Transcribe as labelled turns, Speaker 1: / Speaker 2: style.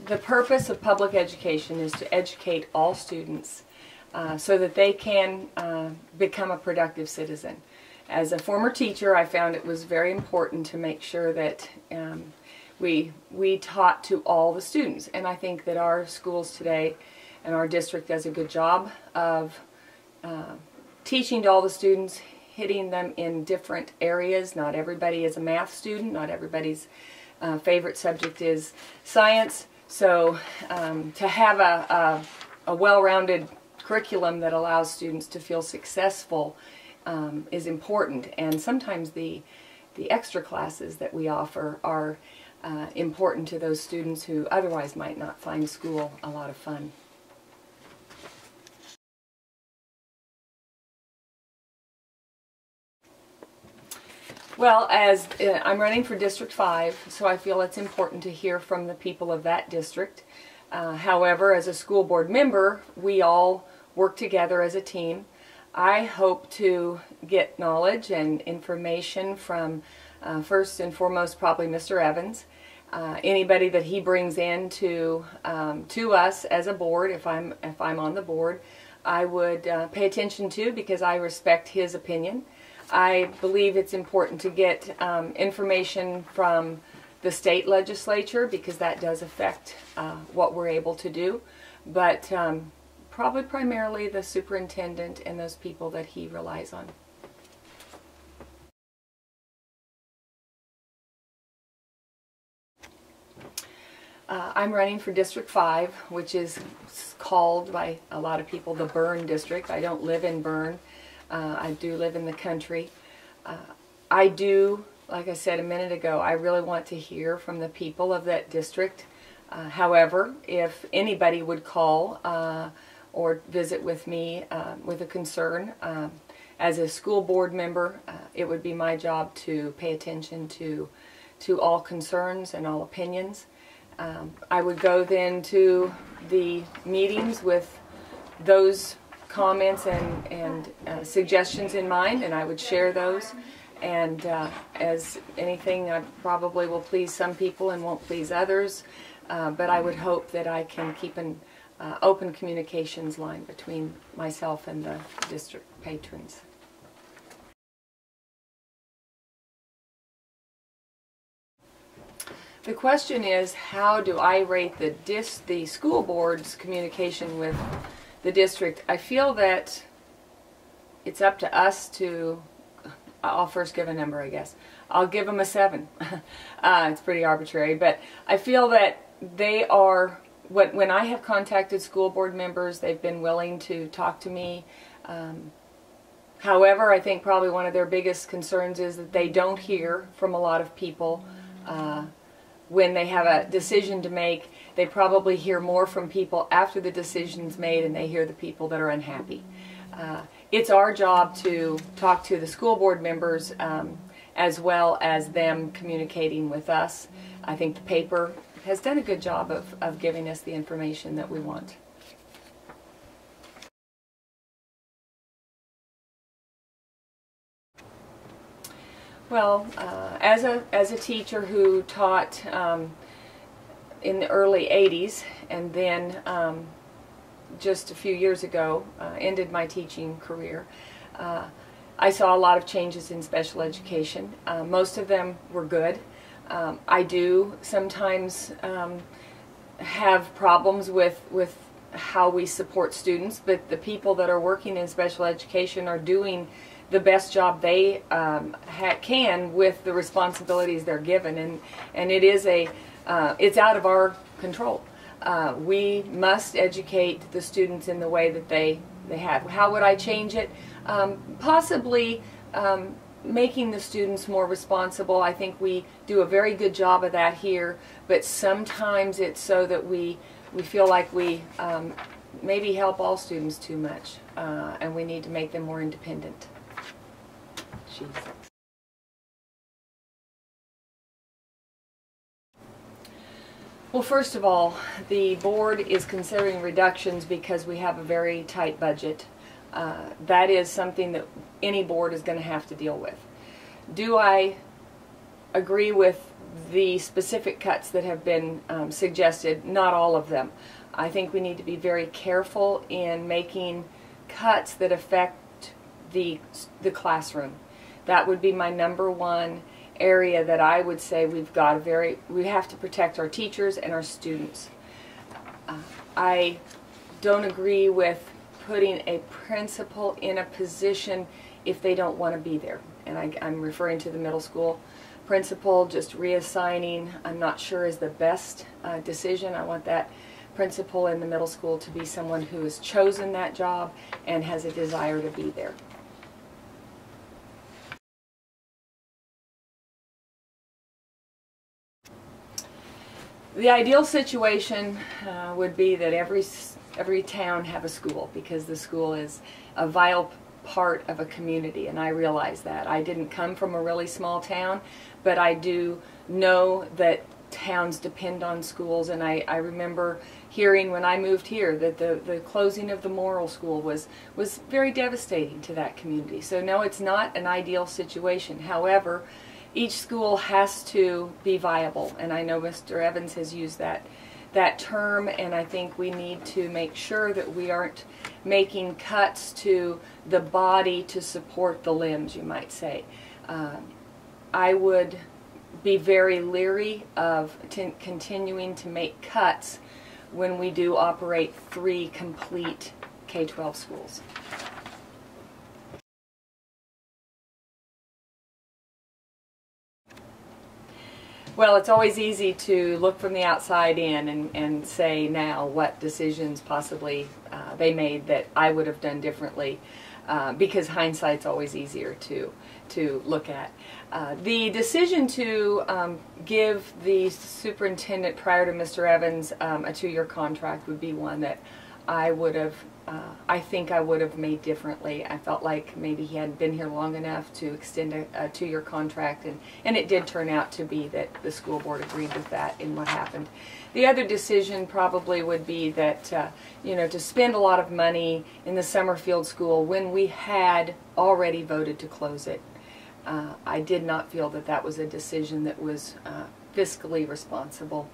Speaker 1: The purpose of public education is to educate all students so that they can become a productive citizen. As a former teacher, I found it was very important to make sure that we taught to all the students, and I think that our schools today and our district does a good job of teaching to all the students, hitting them in different areas. Not everybody is a math student, not everybody's favorite subject is science, so to have a well-rounded curriculum that allows students to feel successful is important, and sometimes the extra classes that we offer are important to those students who otherwise might not find school a lot of fun. Well, as I'm running for District 5, so I feel it's important to hear from the people of that district. However, as a school board member, we all work together as a team. I hope to get knowledge and information from, first and foremost, probably Mr. Evans. Anybody that he brings in to us as a board, if I'm on the board, I would pay attention to, because I respect his opinion. I believe it's important to get information from the state legislature, because that does affect what we're able to do, but probably primarily the superintendent and those people that he relies on. I'm running for District 5, which is called by a lot of people the Burn District. I don't live in Burn. I do live in the country. I do, like I said a minute ago, I really want to hear from the people of that district. However, if anybody would call or visit with me with a concern, as a school board member, it would be my job to pay attention to all concerns and all opinions. I would go then to the meetings with those comments and suggestions in mind, and I would share those. And as anything, I probably will please some people and won't please others, but I would hope that I can keep an open communications line between myself and the district patrons. The question is, how do I rate the school board's communication with the district? I feel that it's up to us to, I'll first give a number, I guess. I'll give them a 7. It's pretty arbitrary, but I feel that they are, when I have contacted school board members, they've been willing to talk to me. However, I think probably one of their biggest concerns is that they don't hear from a lot of people. When they have a decision to make, they probably hear more from people after the decision's made, and they hear the people that are unhappy. It's our job to talk to the school board members as well as them communicating with us. I think the paper has done a good job of giving us the information that we want. Well, as a teacher who taught in the early 80s, and then just a few years ago ended my teaching career, I saw a lot of changes in special education. Most of them were good. I do sometimes have problems with how we support students, but the people that are working in special education are doing the best job they can with the responsibilities they're given, and it is it's out of our control. We must educate the students in the way that they have. How would I change it? Possibly making the students more responsible. I think we do a very good job of that here, but sometimes it's so that we feel like we maybe help all students too much, and we need to make them more independent. Jeez. Well, first of all, the board is considering reductions because we have a very tight budget. That is something that any board is going to have to deal with. Do I agree with the specific cuts that have been suggested, not all of them. I think we need to be very careful in making cuts that affect the classroom. That would be my number one area that I would say we have to protect our teachers and our students. I don't agree with putting a principal in a position if they don't want to be there. And I'm referring to the middle school principal. Just reassigning, I'm not sure is the best decision. I want that principal in the middle school to be someone who has chosen that job and has a desire to be there. The ideal situation would be that every town have a school, because the school is a vital part of a community, and I realize that. I didn't come from a really small town, but I do know that towns depend on schools, and I remember hearing when I moved here that the closing of the Moral School was very devastating to that community. So no, it's not an ideal situation. However, each school has to be viable, and I know Mr. Evans has used that term, and I think we need to make sure that we aren't making cuts to the body to support the limbs, you might say. I would be very leery of continuing to make cuts when we do operate 3 complete K-12 schools. Well, it's always easy to look from the outside in and say now what decisions possibly they made that I would have done differently, because hindsight's always easier to look at. The decision to give the superintendent prior to Mr. Evans a 2-year contract would be one that I think I would have made differently. I felt like maybe he hadn't been here long enough to extend a 2-year contract, and it did turn out to be that the school board agreed with that in what happened. The other decision probably would be that, you know, to spend a lot of money in the Summerfield School when we had already voted to close it. I did not feel that that was a decision that was fiscally responsible.